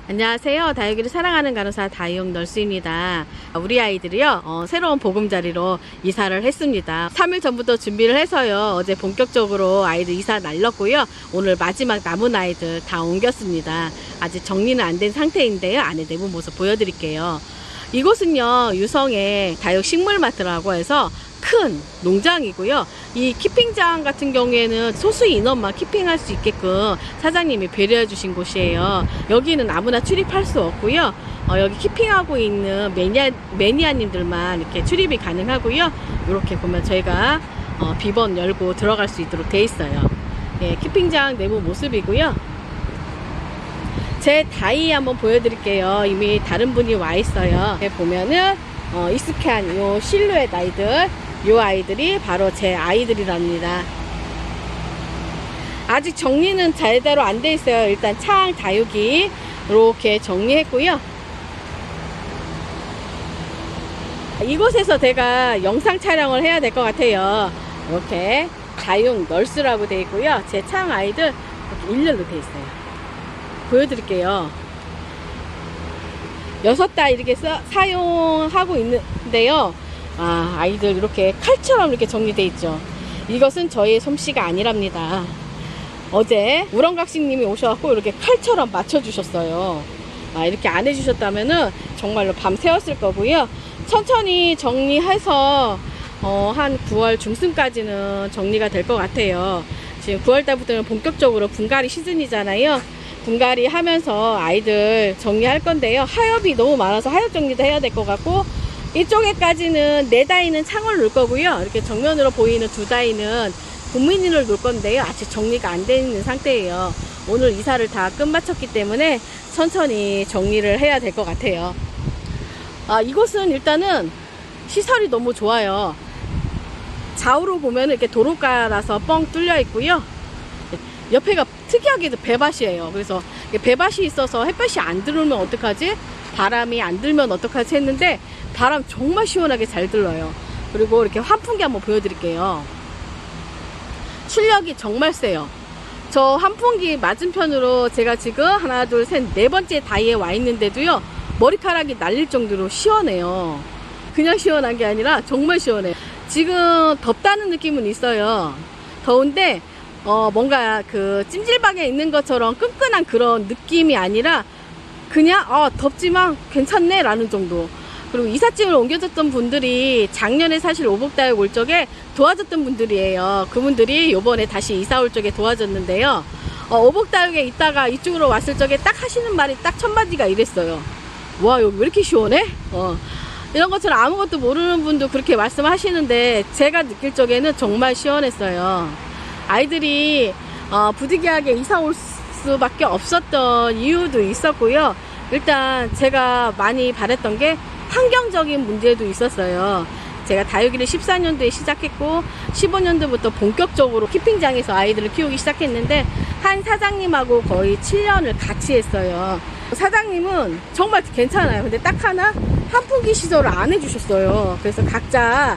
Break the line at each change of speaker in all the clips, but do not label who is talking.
안녕하세요. 다육이를 사랑하는 간호사 다육 널스입니다. 우리 아이들이요, 새로운 보금자리로 이사를 했습니다. 3일 전부터 준비를 해서요, 어제 본격적으로 아이들 이사 날렸고요. 오늘 마지막 남은 아이들 다 옮겼습니다. 아직 정리는 안 된 상태인데요. 안에 내부 모습 보여드릴게요. 이곳은요, 유성의 다육 식물마트라고 해서 큰 농장이고요. 이 키핑장 같은 경우에는 소수 인원만 키핑할 수 있게끔 사장님이 배려해 주신 곳이에요. 여기는 아무나 출입할 수 없고요. 여기 키핑하고 있는 매니아님들만 이렇게 출입이 가능하고요. 이렇게 보면 저희가 비번 열고 들어갈 수 있도록 돼 있어요. 예, 키핑장 내부 모습이고요. 제 다이 한번 보여드릴게요. 이미 다른 분이 와 있어요. 보면은 익숙한 요 실루엣 아이들, 요 아이들이 바로 제 아이들이랍니다. 아직 정리는 제대로 안 돼 있어요. 일단 창 다육이 이렇게 정리했고요. 이곳에서 제가 영상 촬영을 해야 될 것 같아요. 이렇게 다육 널스라고 돼 있고요. 제 창 아이들 이렇게 일렬로 돼 있어요. 보여드릴게요. 6달 이렇게 사용하고 있는데요. 아이들 이렇게 칼처럼 이렇게 정리되어 있죠. 이것은 저의 솜씨가 아니랍니다. 어제 우렁각시님이 오셔갖고 이렇게 칼처럼 맞춰주셨어요. 이렇게 안 해주셨다면은 정말로 밤 새웠을 거고요. 천천히 정리해서 한 9월 중순까지는 정리가 될 것 같아요. 지금 9월달부터는 본격적으로 분갈이 시즌이잖아요. 분갈이 하면서 아이들 정리할 건데요. 하엽이 너무 많아서 하엽 정리도 해야 될 것 같고, 이쪽에까지는 4다이는 창을 놓을 거고요. 이렇게 정면으로 보이는 2다이는 분무인을 놓을 건데요. 아직 정리가 안 되어 있는 상태예요. 오늘 이사를 다 끝마쳤기 때문에 천천히 정리를 해야 될 것 같아요. 이곳은 일단은 시설이 너무 좋아요. 좌우로 보면 이렇게 도로가라서 뻥 뚫려 있고요. 옆에가 특이하게도 배밭이에요. 그래서 배밭이 있어서 햇볕이 안 들어오면 어떡하지? 바람이 안 들면 어떡하지? 했는데 바람 정말 시원하게 잘 들어요. 그리고 이렇게 환풍기 한번 보여드릴게요. 출력이 정말 세요. 저 환풍기 맞은편으로 제가 지금 하나 둘 셋 네 번째 다이에 와 있는데도요, 머리카락이 날릴 정도로 시원해요. 그냥 시원한 게 아니라 정말 시원해요. 지금 덥다는 느낌은 있어요. 더운데 뭔가 그 찜질방에 있는 것처럼 끈끈한 그런 느낌이 아니라 그냥 덥지만 괜찮네 라는 정도. 그리고 이삿짐을 옮겨줬던 분들이 작년에 사실 오복다육 올 적에 도와줬던 분들이에요. 그분들이 요번에 다시 이사 올 적에 도와줬는데요, 오복다육에 있다가 이쪽으로 왔을 적에 딱 하시는 말이 딱 첫 마디가 이랬어요. 와, 여기 왜 이렇게 시원해? 이런 것처럼 아무것도 모르는 분도 그렇게 말씀하시는데 제가 느낄 적에는 정말 시원했어요. 아이들이 부득이하게 이사 올 수밖에 없었던 이유도 있었고요. 일단 제가 많이 바랬던 게 환경적인 문제도 있었어요. 제가 다육이를 14년도에 시작했고 15년도부터 본격적으로 키핑장에서 아이들을 키우기 시작했는데 한 사장님하고 거의 7년을 같이 했어요. 사장님은 정말 괜찮아요. 근데 딱 하나 환풍기 시설을 안 해주셨어요. 그래서 각자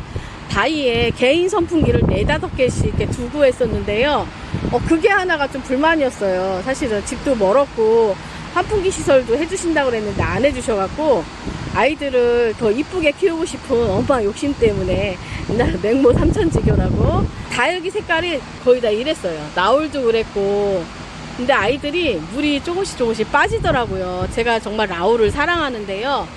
다이에 개인 선풍기를 4-5개씩 이렇게 두고 했었는데요. 그게 하나가 좀 불만이었어요. 사실은 집도 멀었고 환풍기 시설도 해주신다고 그랬는데 안 해주셔갖고 아이들을 더 이쁘게 키우고 싶은 엄마 욕심 때문에 옛날에 맹모 삼천지교라고 다육이 색깔이 거의 다 이랬어요. 나올도 그랬고. 근데 아이들이 물이 조금씩 빠지더라고요. 제가 정말 라울을 사랑하는데요,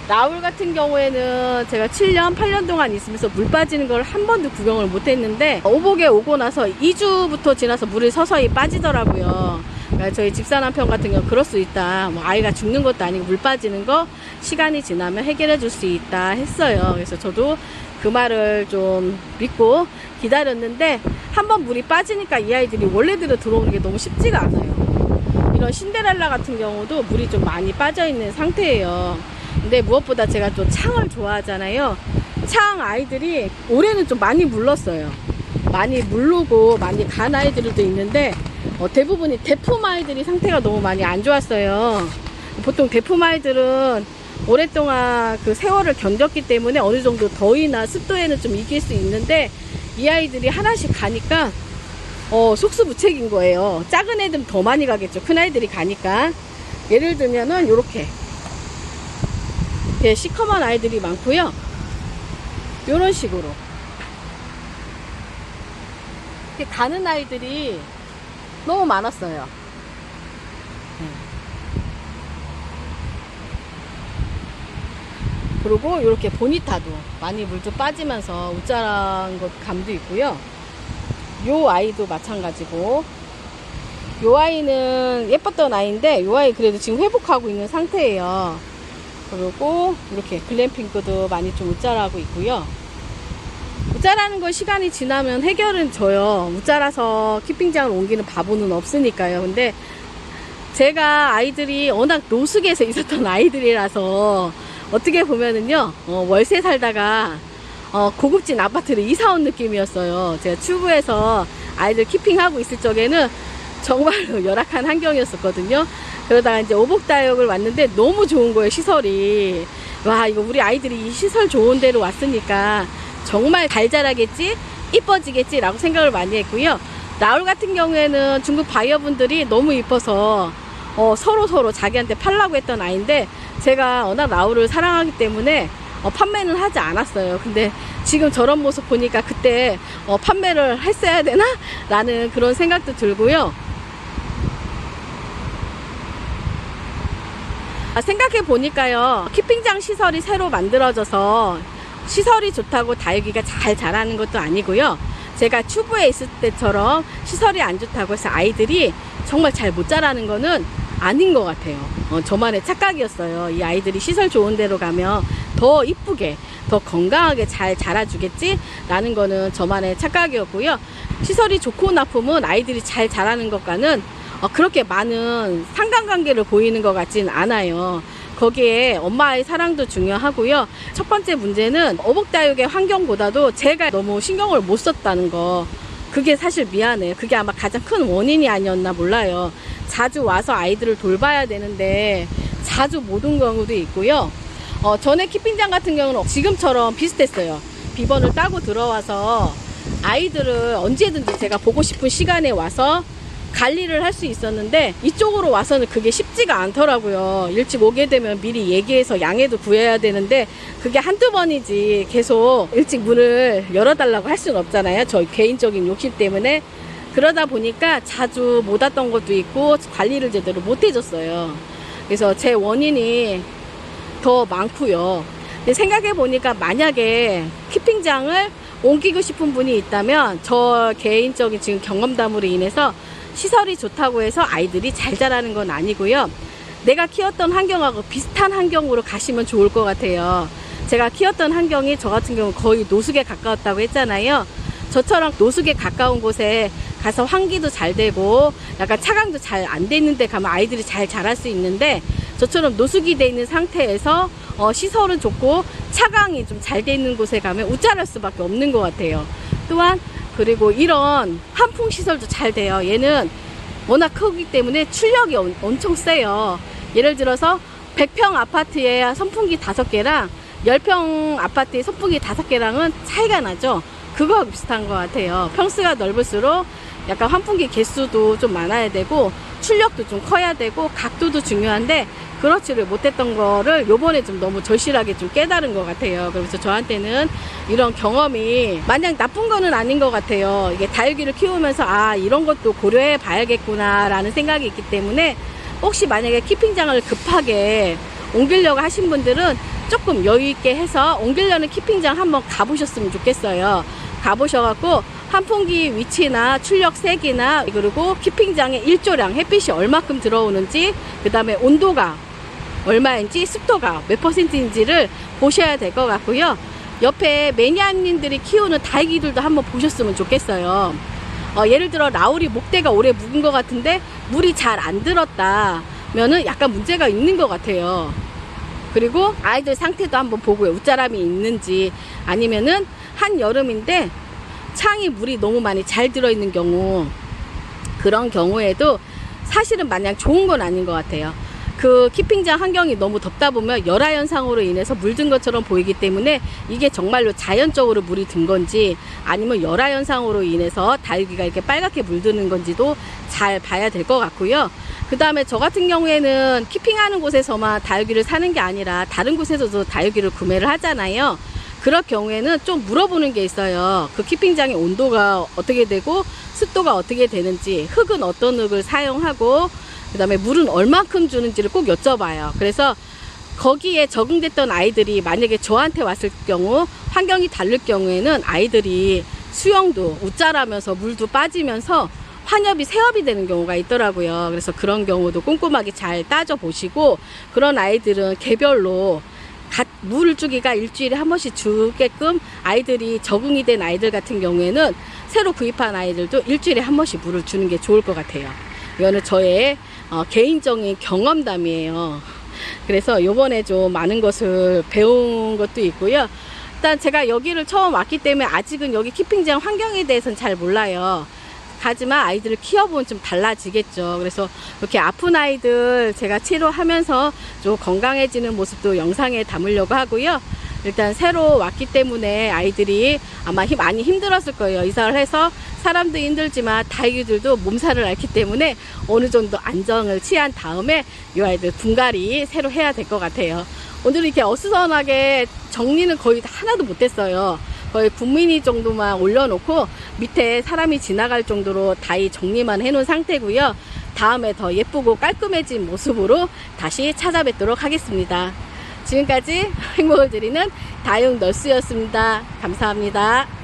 라울 같은 경우에는 제가 7년, 8년 동안 있으면서 물 빠지는 걸 한 번도 구경을 못 했는데 오복에 오고 나서 2주부터 지나서 물이 서서히 빠지더라고요. 그러니까 저희 집사 남편 같은 경우 그럴 수 있다. 아이가 죽는 것도 아니고 물 빠지는 거 시간이 지나면 해결해 줄 수 있다 했어요. 그래서 저도 그 말을 좀 믿고 기다렸는데 한번 물이 빠지니까 이 아이들이 원래대로 들어오는 게 너무 쉽지가 않아요. 이런 신데렐라 같은 경우도 물이 좀 많이 빠져 있는 상태예요. 근데 무엇보다 제가 또 창을 좋아하잖아요. 창 아이들이 올해는 좀 많이 물렀어요. 많이 물르고 많이 간 아이들도 있는데 대부분이 대품 아이들이 상태가 너무 많이 안 좋았어요. 보통 대품 아이들은 오랫동안 그 세월을 견뎠기 때문에 어느 정도 더위나 습도에는 좀 이길 수 있는데 이 아이들이 하나씩 가니까 속수무책인 거예요. 작은 애들은 더 많이 가겠죠. 큰 아이들이 가니까. 예를 들면은 요렇게 시커먼 아이들이 많고요. 요런 식으로 이렇게 가는 아이들이 너무 많았어요. 그리고 이렇게 보니타도 많이 물도 빠지면서 웃자란 것 감도 있고요. 요 아이도 마찬가지고, 요 아이는 예뻤던 아이인데 요 아이 그래도 지금 회복하고 있는 상태예요. 그리고 이렇게 글램핑크도 많이 좀 웃자라고 있고요. 웃자라는 건 시간이 지나면 해결은 져요. 웃자라서 키핑장을 옮기는 바보는 없으니까요. 근데 제가 아이들이 워낙 노숙에서 있었던 아이들이라서 어떻게 보면은요, 월세 살다가 고급진 아파트를 이사 온 느낌이었어요. 제가 추구에서 아이들 키핑하고 있을 적에는 정말로 열악한 환경이었었거든요. 그러다가 이제 오복다역을 왔는데 너무 좋은 거예요, 시설이. 와, 이거 우리 아이들이 이 시설 좋은 데로 왔으니까 정말 잘 자라겠지, 이뻐지겠지 라고 생각을 많이 했고요. 라울 같은 경우에는 중국 바이어분들이 너무 이뻐서 서로 자기한테 팔라고 했던 아이인데, 제가 워낙 라울을 사랑하기 때문에 판매는 하지 않았어요. 근데 지금 저런 모습 보니까 그때 판매를 했어야 되나? 라는 그런 생각도 들고요. 생각해 보니까요, 키핑장 시설이 새로 만들어져서 시설이 좋다고 다육이가 잘 자라는 것도 아니고요. 제가 추부에 있을 때처럼 시설이 안 좋다고 해서 아이들이 정말 잘 못 자라는 거는 아닌 것 같아요. 저만의 착각이었어요. 이 아이들이 시설 좋은 데로 가면 더 이쁘게, 더 건강하게 잘 자라주겠지? 라는 거는 저만의 착각이었고요. 시설이 좋고 나쁘면 아이들이 잘 자라는 것과는 그렇게 많은 상관관계를 보이는 것 같진 않아요. 거기에 엄마의 사랑도 중요하고요. 첫 번째 문제는 어복다육의 환경보다도 제가 너무 신경을 못 썼다는 거, 그게 사실 미안해요. 그게 아마 가장 큰 원인이 아니었나 몰라요. 자주 와서 아이들을 돌봐야 되는데 자주 못 온 경우도 있고요. 전에 키핑장 같은 경우는 지금처럼 비슷했어요. 비번을 따고 들어와서 아이들을 언제든지 제가 보고 싶은 시간에 와서 관리를 할 수 있었는데, 이쪽으로 와서는 그게 쉽지가 않더라고요. 일찍 오게 되면 미리 얘기해서 양해도 구해야 되는데 그게 한두 번이지 계속 일찍 문을 열어달라고 할 수는 없잖아요. 저희 개인적인 욕심 때문에. 그러다 보니까 자주 못 왔던 것도 있고 관리를 제대로 못 해줬어요. 그래서 제 원인이 더 많고요. 근데 생각해 보니까 만약에 키핑장을 옮기고 싶은 분이 있다면 저 개인적인 지금 경험담으로 인해서 시설이 좋다고 해서 아이들이 잘 자라는 건 아니고요. 내가 키웠던 환경하고 비슷한 환경으로 가시면 좋을 것 같아요. 제가 키웠던 환경이 저 같은 경우는 거의 노숙에 가까웠다고 했잖아요. 저처럼 노숙에 가까운 곳에 가서 환기도 잘 되고 약간 차광도 잘 안 돼 있는 데 가면 아이들이 잘 자랄 수 있는데, 저처럼 노숙이 돼 있는 상태에서 시설은 좋고 차광이 좀 잘 돼 있는 곳에 가면 웃자랄 수밖에 없는 것 같아요. 또한 그리고 이런 한풍 시설도 잘 돼요. 얘는 워낙 크기 때문에 출력이 엄청 세요. 예를 들어서 100평 아파트에 선풍기 5개랑 10평 아파트에 선풍기 5개랑은 차이가 나죠. 그거하고 비슷한 것 같아요. 평수가 넓을수록 약간 환풍기 개수도 좀 많아야 되고 출력도 좀 커야 되고 각도도 중요한데 그렇지를 못했던 거를 요번에 좀 너무 절실하게 좀 깨달은 것 같아요. 그래서 저한테는 이런 경험이 마냥 나쁜 거는 아닌 것 같아요. 이게 다육이를 키우면서 이런 것도 고려해 봐야겠구나 라는 생각이 있기 때문에, 혹시 만약에 키핑장을 급하게 옮기려고 하신 분들은 조금 여유 있게 해서 옮기려는 키핑장 한번 가보셨으면 좋겠어요. 가보셔갖고 환풍기 위치나 출력 세기나 그리고 키핑장의 일조량, 햇빛이 얼마큼 들어오는지, 그 다음에 온도가 얼마인지, 습도가 몇 %인지를 보셔야 될 것 같고요. 옆에 매니아님들이 키우는 다육이들도 한번 보셨으면 좋겠어요. 예를 들어 라울이 목대가 오래 묵은 것 같은데 물이 잘 안 들었다면은 약간 문제가 있는 것 같아요. 그리고 아이들 상태도 한번 보고요. 웃자람이 있는지, 아니면은 한여름인데 창이 물이 너무 많이 잘 들어있는 경우, 그런 경우에도 사실은 마냥 좋은 건 아닌 것 같아요. 그 키핑장 환경이 너무 덥다 보면 열화 현상으로 인해서 물든 것처럼 보이기 때문에 이게 정말로 자연적으로 물이 든 건지 아니면 열화 현상으로 인해서 다육이가 이렇게 빨갛게 물드는 건지도 잘 봐야 될 것 같고요. 그 다음에 저 같은 경우에는 키핑하는 곳에서만 다육이를 사는 게 아니라 다른 곳에서도 다육이를 구매를 하잖아요. 그럴 경우에는 좀 물어보는 게 있어요. 그 키핑장의 온도가 어떻게 되고 습도가 어떻게 되는지, 흙은 어떤 흙을 사용하고, 그 다음에 물은 얼만큼 주는지를 꼭 여쭤봐요. 그래서 거기에 적응됐던 아이들이 만약에 저한테 왔을 경우, 환경이 다를 경우에는 아이들이 수영도 웃자라면서 물도 빠지면서 환엽이 세엽이 되는 경우가 있더라고요. 그래서 그런 경우도 꼼꼼하게 잘 따져보시고, 그런 아이들은 개별로 물 주기가 일주일에 한 번씩 주게끔, 아이들이 적응이 된 아이들 같은 경우에는 새로 구입한 아이들도 일주일에 한 번씩 물을 주는 게 좋을 것 같아요. 이거는 저의 개인적인 경험담이에요. 그래서 요번에 좀 많은 것을 배운 것도 있고요. 일단 제가 여기를 처음 왔기 때문에 아직은 여기 키핑장 환경에 대해서는 잘 몰라요. 하지만 아이들을 키워보면 좀 달라지겠죠. 그래서 이렇게 아픈 아이들 제가 치료하면서 좀 건강해지는 모습도 영상에 담으려고 하고요. 일단 새로 왔기 때문에 아이들이 아마 많이 힘들었을 거예요. 이사를 해서 사람도 힘들지만 다육이들도 몸살을 앓기 때문에 어느 정도 안정을 취한 다음에 이 아이들 분갈이 새로 해야 될 것 같아요. 오늘 이렇게 어수선하게 정리는 거의 하나도 못했어요. 거의 국민이 정도만 올려놓고 밑에 사람이 지나갈 정도로 다이 정리만 해놓은 상태고요. 다음에 더 예쁘고 깔끔해진 모습으로 다시 찾아뵙도록 하겠습니다. 지금까지 행복을 드리는 다육 너스였습니다. 감사합니다.